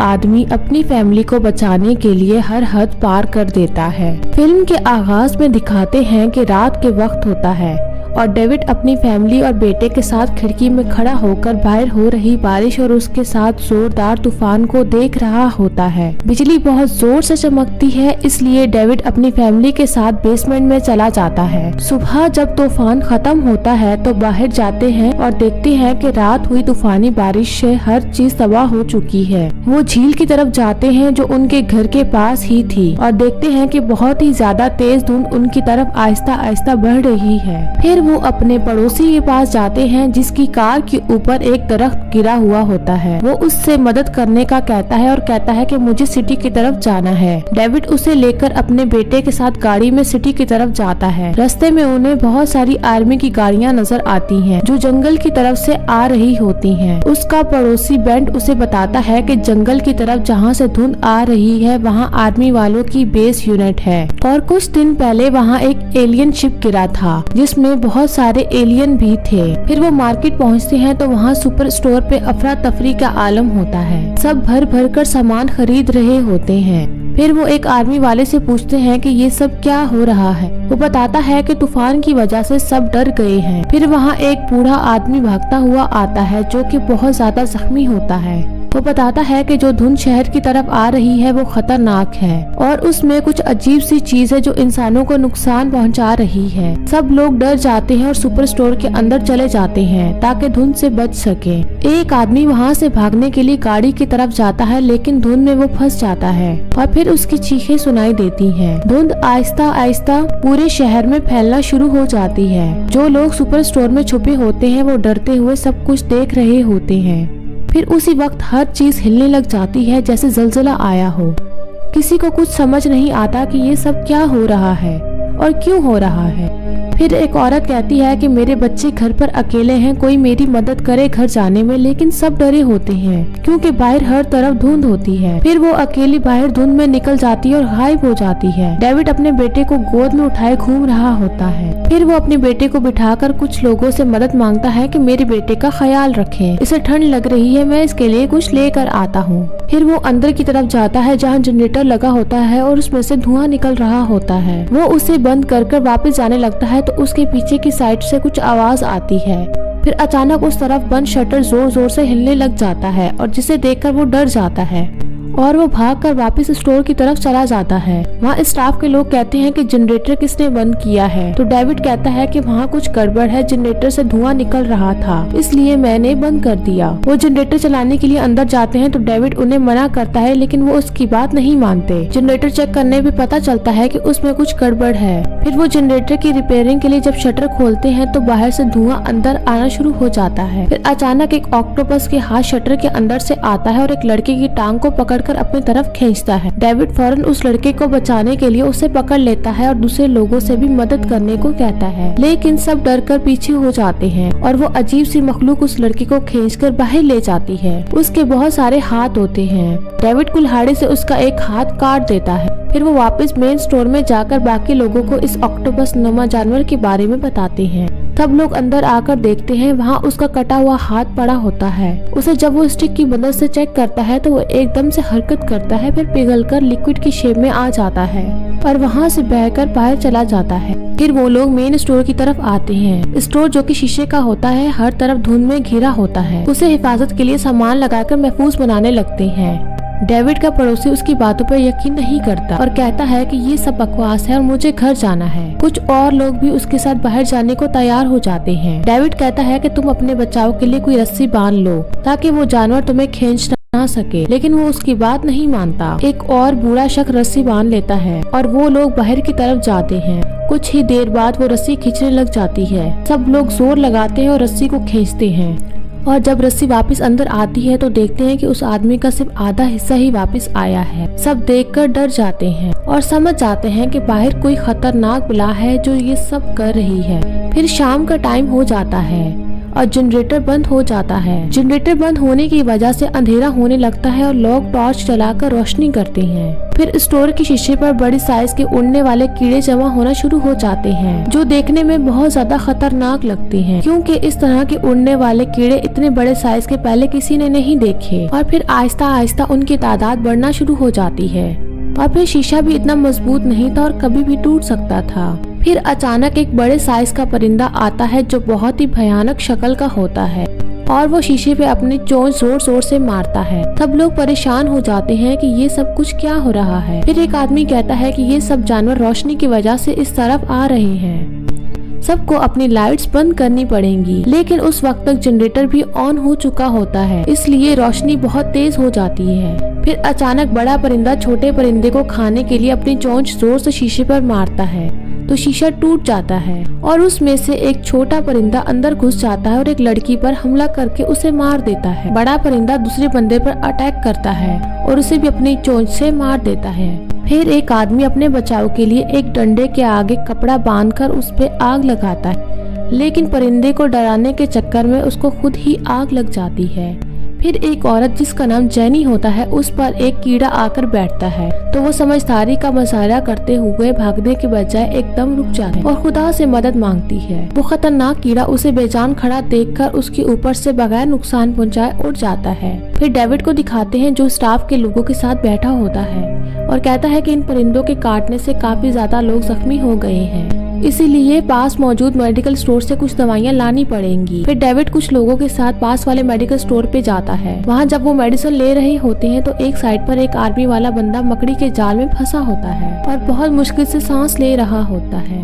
आदमी अपनी फैमिली को बचाने के लिए हर हद पार कर देता है। फिल्म के आगाज में दिखाते हैं कि रात के वक्त होता है और डेविड अपनी फैमिली और बेटे के साथ खिड़की में खड़ा होकर बाहर हो रही बारिश और उसके साथ जोरदार तूफान को देख रहा होता है। बिजली बहुत जोर से चमकती है, इसलिए डेविड अपनी फैमिली के साथ बेसमेंट में चला जाता है। सुबह जब तूफान खत्म होता है तो बाहर जाते हैं और देखते हैं कि रात हुई तूफानी बारिश से हर चीज तबाह हो चुकी है। वो झील की तरफ जाते हैं जो उनके घर के पास ही थी और देखते हैं कि बहुत ही ज्यादा तेज धुंध उनकी तरफ आहिस्ता आहिस्ता बढ़ रही है। फिर वो अपने पड़ोसी के पास जाते हैं जिसकी कार के ऊपर एक दरख्त गिरा हुआ होता है। वो उससे मदद करने का कहता है और कहता है कि मुझे सिटी की तरफ जाना है। डेविड उसे लेकर अपने बेटे के साथ गाड़ी में सिटी की तरफ जाता है। रास्ते में उन्हें बहुत सारी आर्मी की गाड़ियां नजर आती हैं जो जंगल की तरफ से आ रही होती हैं। उसका पड़ोसी बेंट उसे बताता है कि जंगल की तरफ जहाँ से धुंध आ रही है वहाँ आर्मी वालों की बेस यूनिट है और कुछ दिन पहले वहाँ एक एलियन शिप गिरा था जिसमें बहुत सारे एलियन भी थे। फिर वो मार्केट पहुंचते हैं तो वहाँ सुपर स्टोर पे अफरा तफरी का आलम होता है। सब भर भर कर सामान खरीद रहे होते हैं। फिर वो एक आर्मी वाले से पूछते हैं कि ये सब क्या हो रहा है। वो बताता है कि तूफान की वजह से सब डर गए हैं। फिर वहाँ एक बूढ़ा आदमी भागता हुआ आता है जो कि बहुत ज्यादा जख्मी होता है। वो बताता है कि जो धुंध शहर की तरफ आ रही है वो खतरनाक है और उसमें कुछ अजीब सी चीज है जो इंसानों को नुकसान पहुंचा रही है। सब लोग डर जाते हैं और सुपर स्टोर के अंदर चले जाते हैं ताकि धुंध से बच सके। एक आदमी वहां से भागने के लिए गाड़ी की तरफ जाता है लेकिन धुंध में वो फंस जाता है और फिर उसकी चीखें सुनाई देती हैं। धुंध आहिस्ता आहिस्ता पूरे शहर में फैलना शुरू हो जाती है। जो लोग सुपर स्टोर में छुपे होते हैं वो डरते हुए सब कुछ देख रहे होते हैं। फिर उसी वक्त हर चीज हिलने लग जाती है जैसे ज़लज़ला आया हो। किसी को कुछ समझ नहीं आता कि ये सब क्या हो रहा है और क्यों हो रहा है। फिर एक औरत कहती है कि मेरे बच्चे घर पर अकेले हैं, कोई मेरी मदद करे घर जाने में, लेकिन सब डरे होते हैं क्योंकि बाहर हर तरफ धुंध होती है। फिर वो अकेली बाहर धुंध में निकल जाती है और गायब हो जाती है। डेविड अपने बेटे को गोद में उठाए घूम रहा होता है। फिर वो अपने बेटे को बिठाकर कुछ लोगों से मदद मांगता है कि मेरे बेटे का ख्याल रखें, इसे ठंड लग रही है, मैं इसके लिए कुछ लेकर आता हूँ। फिर वो अंदर की तरफ जाता है जहाँ जनरेटर लगा होता है और उसमें से धुआं निकल रहा होता है। वो उसे बंद कर वापस जाने लगता है तो उसके पीछे की साइड से कुछ आवाज आती है। फिर अचानक उस तरफ बंद शटर जोर जोर से हिलने लग जाता है और जिसे देखकर वो डर जाता है और वो भागकर वापस स्टोर की तरफ चला जाता है। वहाँ स्टाफ के लोग कहते हैं कि जनरेटर किसने बंद किया है तो डेविड कहता है कि वहाँ कुछ गड़बड़ है, जनरेटर से धुआं निकल रहा था इसलिए मैंने बंद कर दिया। वो जनरेटर चलाने के लिए अंदर जाते हैं तो डेविड उन्हें मना करता है लेकिन वो उसकी बात नहीं मानते। जनरेटर चेक करने पे पता चलता है कि उसमें कुछ गड़बड़ है। फिर वो जनरेटर की रिपेयरिंग के लिए जब शटर खोलते हैं तो बाहर से धुआं अंदर आना शुरू हो जाता है। फिर अचानक एक ऑक्टोपस के हाथ शटर के अंदर से आता है और एक लड़के की टांग को पकड़ अपनी तरफ खींचता है। डेविड फौरन उस लड़के को बचाने के लिए उसे पकड़ लेता है और दूसरे लोगों से भी मदद करने को कहता है, लेकिन सब डर कर पीछे हो जाते हैं और वो अजीब सी मखलूक उस लड़के को खींचकर बाहर ले जाती है। उसके बहुत सारे हाथ होते हैं। डेविड कुल्हाड़ी से उसका एक हाथ काट देता है। फिर वो वापस मेन स्टोर में जाकर बाकी लोगों को इस ऑक्टोपस नुमा जानवर के बारे में बताते हैं। सब लोग अंदर आकर देखते हैं, वहाँ उसका कटा हुआ हाथ पड़ा होता है। उसे जब वो स्टिक की मदद से चेक करता है तो वो एकदम से हरकत करता है, फिर पिघलकर लिक्विड की शेप में आ जाता है और वहाँ से बहकर बाहर चला जाता है। फिर वो लोग मेन स्टोर की तरफ आते हैं। स्टोर जो कि शीशे का होता है हर तरफ धुंध में घिरा होता है। उसे हिफाजत के लिए सामान लगाकर महफूज बनाने लगते हैं। डेविड का पड़ोसी उसकी बातों पर यकीन नहीं करता और कहता है कि ये सब बकवास है और मुझे घर जाना है। कुछ और लोग भी उसके साथ बाहर जाने को तैयार हो जाते हैं। डेविड कहता है कि तुम अपने बचाव के लिए कोई रस्सी बांध लो ताकि वो जानवर तुम्हें खींच ना सके, लेकिन वो उसकी बात नहीं मानता। एक और बूढ़ा शख्स रस्सी बांध लेता है और वो लोग बाहर की तरफ जाते हैं। कुछ ही देर बाद वो रस्सी खींचने लग जाती है। सब लोग जोर लगाते हैं और रस्सी को खींचते हैं और जब रस्सी वापस अंदर आती है तो देखते हैं कि उस आदमी का सिर्फ आधा हिस्सा ही वापस आया है। सब देखकर डर जाते हैं और समझ जाते हैं कि बाहर कोई खतरनाक बला है जो ये सब कर रही है। फिर शाम का टाइम हो जाता है और जनरेटर बंद हो जाता है। जनरेटर बंद होने की वजह से अंधेरा होने लगता है और लोग टॉर्च जलाकर रोशनी करते हैं। फिर स्टोर के शीशे पर बड़ी साइज के उड़ने वाले कीड़े जमा होना शुरू हो जाते हैं, जो देखने में बहुत ज्यादा खतरनाक लगते हैं, क्योंकि इस तरह के उड़ने वाले कीड़े इतने बड़े साइज के पहले किसी ने नहीं देखे। और फिर आहिस्ता आहिस्ता उनकी तादाद बढ़ना शुरू हो जाती है। और फिर शीशा भी इतना मजबूत नहीं था और कभी भी टूट सकता था। फिर अचानक एक बड़े साइज का परिंदा आता है जो बहुत ही भयानक शक्ल का होता है और वो शीशे पे अपनी चोंच जोर जोर से मारता है। सब लोग परेशान हो जाते हैं कि ये सब कुछ क्या हो रहा है। फिर एक आदमी कहता है कि ये सब जानवर रोशनी की वजह से इस तरफ आ रहे हैं, सबको अपनी लाइट्स बंद करनी पड़ेंगी। लेकिन उस वक्त तक जनरेटर भी ऑन हो चुका होता है, इसलिए रोशनी बहुत तेज हो जाती है। फिर अचानक बड़ा परिंदा छोटे परिंदे को खाने के लिए अपनी चोंच जोर से शीशे पर मारता है तो शीशा टूट जाता है और उसमें से एक छोटा परिंदा अंदर घुस जाता है और एक लड़की पर हमला करके उसे मार देता है। बड़ा परिंदा दूसरे बंदे पर अटैक करता है और उसे भी अपनी चोंच से मार देता है। फिर एक आदमी अपने बचाव के लिए एक डंडे के आगे कपड़ा बांधकर उस पे आग लगाता है, लेकिन परिंदे को डराने के चक्कर में उसको खुद ही आग लग जाती है। फिर एक औरत जिसका नाम जेनी होता है उस पर एक कीड़ा आकर बैठता है, तो वो समझदारी का मुजाहरा करते हुए भागने के बजाय एकदम रुक जाती है और खुदा से मदद मांगती है। वो खतरनाक कीड़ा उसे बेजान खड़ा देखकर उसके ऊपर से बगैर नुकसान पहुंचाए उड़ जाता है। फिर डेविड को दिखाते हैं जो स्टाफ के लोगों के साथ बैठा होता है और कहता है कि इन परिंदों के काटने से काफी ज्यादा लोग जख्मी हो गए हैं, इसीलिए पास मौजूद मेडिकल स्टोर से कुछ दवाइयाँ लानी पड़ेंगी। फिर डेविड कुछ लोगों के साथ पास वाले मेडिकल स्टोर पे जाता है। वहाँ जब वो मेडिसिन ले रहे होते हैं तो एक साइड पर एक आर्मी वाला बंदा मकड़ी के जाल में फंसा होता है और बहुत मुश्किल से सांस ले रहा होता है।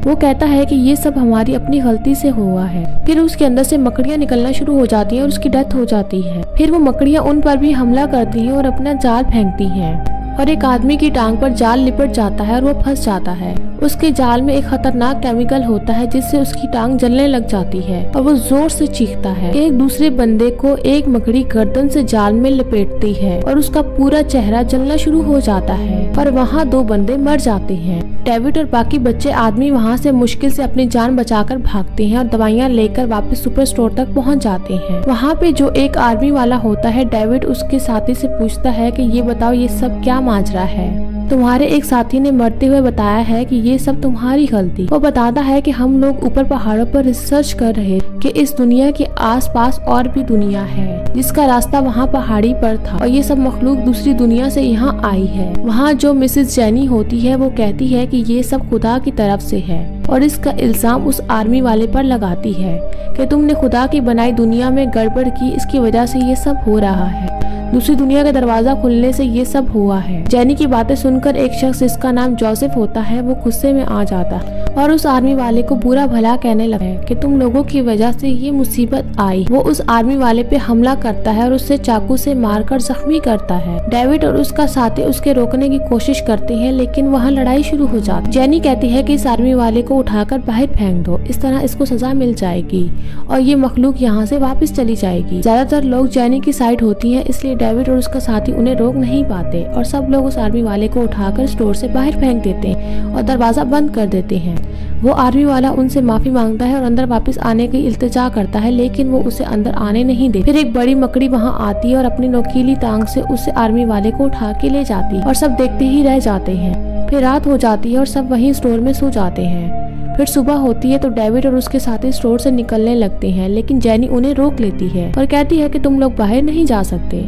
वो कहता है कि ये सब हमारी अपनी गलती से हुआ है। फिर उसके अंदर से मकड़ियाँ निकलना शुरू हो जाती हैं और उसकी डेथ हो जाती है। फिर वो मकड़ियाँ उन पर भी हमला करती हैं और अपना जाल फेंकती हैं और एक आदमी की टांग पर जाल लिपट जाता है और वो फंस जाता है। उसके जाल में एक खतरनाक केमिकल होता है जिससे उसकी टांग जलने लग जाती है और वो जोर से चीखता है। एक दूसरे बंदे को एक मकड़ी गर्दन से जाल में लपेटती है और उसका पूरा चेहरा जलना शुरू हो जाता है और वहाँ 2 बंदे मर जाते हैं। डेविड और बाकी बच्चे आदमी वहाँ से मुश्किल से अपनी जान बचाकर भागते हैं और दवाइयाँ लेकर वापस सुपर स्टोर तक पहुँच जाते हैं। वहाँ पे जो एक आर्मी वाला होता है, डेविड उसके साथी से पूछता है कि ये बताओ ये सब क्या माजरा है। तुम्हारे एक साथी ने मरते हुए बताया है कि ये सब तुम्हारी गलती। वो बताता है कि हम लोग ऊपर पहाड़ों पर रिसर्च कर रहे कि इस दुनिया के आसपास और भी दुनिया है जिसका रास्ता वहाँ पहाड़ी पर था और ये सब मखलूक दूसरी दुनिया से यहाँ आई है। वहाँ जो मिसेस जेनी होती है वो कहती है कि ये सब खुदा की तरफ से है और इसका इल्जाम उस आर्मी वाले पर लगाती है कि तुमने खुदा की बनाई दुनिया में गड़बड़ की, इसकी वजह से ये सब हो रहा है, दूसरी दुनिया का दरवाजा खुलने से ये सब हुआ है। जेनी की बातें सुनकर एक शख्स जिसका नाम जोसेफ होता है वो गुस्से में आ जाता है और उस आर्मी वाले को बुरा भला कहने लगा है कि तुम लोगों की वजह से ये मुसीबत आई। वो उस आर्मी वाले पे हमला करता है और उससे चाकू से मारकर जख्मी करता है। डेविड और उसका साथी उसके रोकने की कोशिश करते हैं लेकिन वहाँ लड़ाई शुरू हो जाती है। जेनी कहती है कि इस आर्मी वाले को उठाकर बाहर फेंक दो, इस तरह इसको सजा मिल जाएगी और ये मखलूक यहाँ से वापस चली जाएगी। ज्यादातर लोग जेनी की साइड होती है, इसलिए डेविड और उसका साथी उन्हें रोक नहीं पाते और सब लोग उस आर्मी वाले को उठाकर स्टोर से बाहर फेंक देते हैं और दरवाजा बंद कर देते हैं। वो आर्मी वाला उनसे माफी मांगता है और अंदर वापस आने की इल्तिजा करता है लेकिन वो उसे अंदर आने नहीं देते। फिर एक बड़ी मकड़ी वहाँ आती है और अपनी नोकीली टांग से उस आर्मी वाले को उठा के ले जाती है और सब देखते ही रह जाते हैं। फिर रात हो जाती है और सब वहीं स्टोर में सो जाते हैं। फिर सुबह होती है तो डेविड और उसके साथी स्टोर से निकलने लगते हैं लेकिन जेनी उन्हें रोक लेती है और कहती है कि तुम लोग बाहर नहीं जा सकते।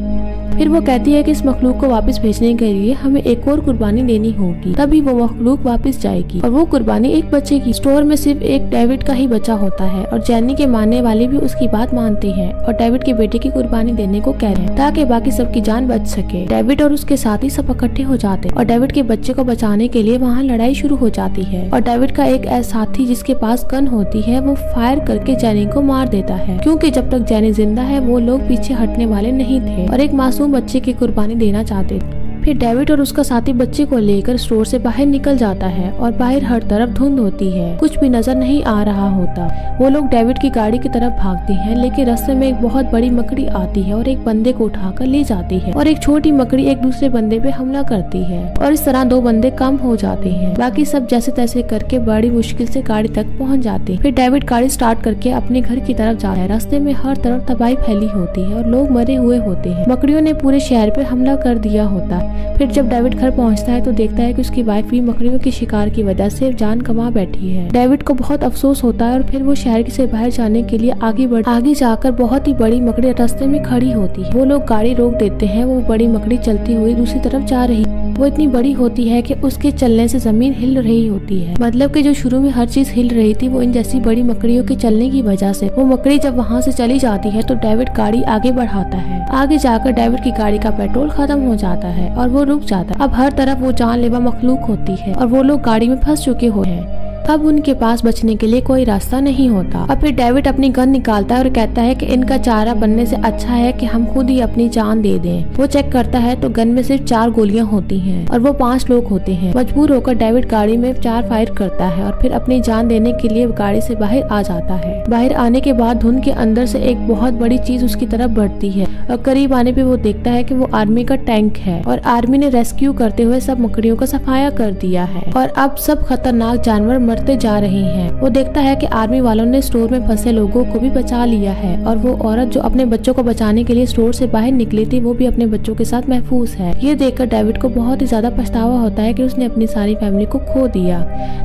फिर वो कहती है कि इस मखलूक को वापस भेजने के लिए हमें एक और कुर्बानी देनी होगी, तभी वो मखलूक वापस जाएगी और वो कुर्बानी एक बच्चे की। स्टोर में सिर्फ एक डेविड का ही बच्चा होता है और जेनी के मानने वाले भी उसकी बात मानते हैं और डेविड के बेटे की कुर्बानी देने को कह रहे हैं ताकि बाकी सबकी जान बच सके। डेविड और उसके साथी सब इकट्ठे हो जाते हैं और डेविड के बच्चे को बचाने के लिए वहाँ लड़ाई शुरू हो जाती है और डेविड का एक ऐसा साथी जिसके पास गन होती है वो फायर करके जेनी को मार देता है, क्योंकि जब तक जेनी जिंदा है वो लोग पीछे हटने वाले नहीं थे और एक मासूम बच्चे की कुर्बानी देना चाहते थे। फिर डेविड और उसका साथी बच्चे को लेकर स्टोर से बाहर निकल जाता है और बाहर हर तरफ धुंध होती है, कुछ भी नजर नहीं आ रहा होता। वो लोग डेविड की गाड़ी की तरफ भागते हैं, लेकिन रास्ते में एक बहुत बड़ी मकड़ी आती है और एक बंदे को उठाकर ले जाती है और एक छोटी मकड़ी एक दूसरे बंदे पे हमला करती है और इस तरह 2 बंदे कम हो जाते हैं। बाकी सब जैसे तैसे करके बड़ी मुश्किल से गाड़ी तक पहुंच जाते हैं। फिर डेविड गाड़ी स्टार्ट करके अपने घर की तरफ जाता है। रास्ते में हर तरफ तबाही फैली होती है और लोग मरे हुए होते हैं। मकड़ियों ने पूरे शहर पे हमला कर दिया होता है। फिर जब डेविड घर पहुंचता है तो देखता है कि उसकी वाइफ भी मकड़ियों के शिकार की वजह से जान गंवा बैठी है। डेविड को बहुत अफसोस होता है और फिर वो शहर से बाहर जाने के लिए आगे जाकर बहुत ही बड़ी मकड़ी रास्ते में खड़ी होती है। वो लोग गाड़ी रोक देते हैं। वो बड़ी मकड़ी चलती हुई दूसरी तरफ जा रही है। वो इतनी बड़ी होती है कि उसके चलने से जमीन हिल रही होती है। मतलब कि जो शुरू में हर चीज हिल रही थी वो इन जैसी बड़ी मकड़ियों के चलने की वजह से। वो मकड़ी जब वहाँ से चली जाती है तो डेविड गाड़ी आगे बढ़ाता है। आगे जाकर डेविड की गाड़ी का पेट्रोल खत्म हो जाता है और वो रुक जाता है। अब हर तरफ वो जानलेवा मखलूक होती है और वो लोग गाड़ी में फंस चुके होते हैं। अब उनके पास बचने के लिए कोई रास्ता नहीं होता। और फिर डेविड अपनी गन निकालता है और कहता है कि इनका चारा बनने से अच्छा है कि हम खुद ही अपनी जान दे दें। वो चेक करता है तो गन में सिर्फ 4 गोलियां होती हैं और वो 5 लोग होते हैं। मजबूर होकर डेविड गाड़ी में 4 फायर करता है और फिर अपनी जान देने के लिए गाड़ी से बाहर आ जाता है। बाहर आने के बाद धुंध के अंदर से एक बहुत बड़ी चीज उसकी तरफ बढ़ती है और करीब आने पे वो देखता है कि वो आर्मी का टैंक है और आर्मी ने रेस्क्यू करते हुए सब मकड़ियों का सफाया कर दिया है और अब सब खतरनाक जानवर मरते जा रहे हैं। वो देखता है कि आर्मी वालों ने स्टोर में फंसे लोगों को भी बचा लिया है और वो औरत जो अपने बच्चों को बचाने के लिए स्टोर से बाहर निकली थी वो भी अपने बच्चों के साथ महफूज है। ये देखकर डेविड को बहुत ही ज्यादा पछतावा होता है कि उसने अपनी सारी फैमिली को खो दिया,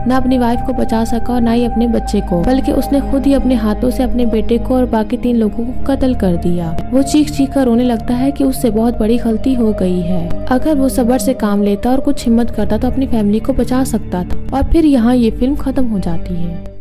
ना अपनी वाइफ को बचा सका और ना ही अपने बच्चे को, बल्कि उसने खुद ही अपने हाथों से अपने बेटे को और बाकी 3 लोगों को कत्ल कर दिया। वो चीख कर रोने लगता है कि उससे बहुत बड़ी गलती हो गई है। अगर वो सब्र से काम लेता और कुछ हिम्मत करता तो अपनी फैमिली को बचा सकता था। और फिर यहाँ ये फिल्म खत्म हो जाती है।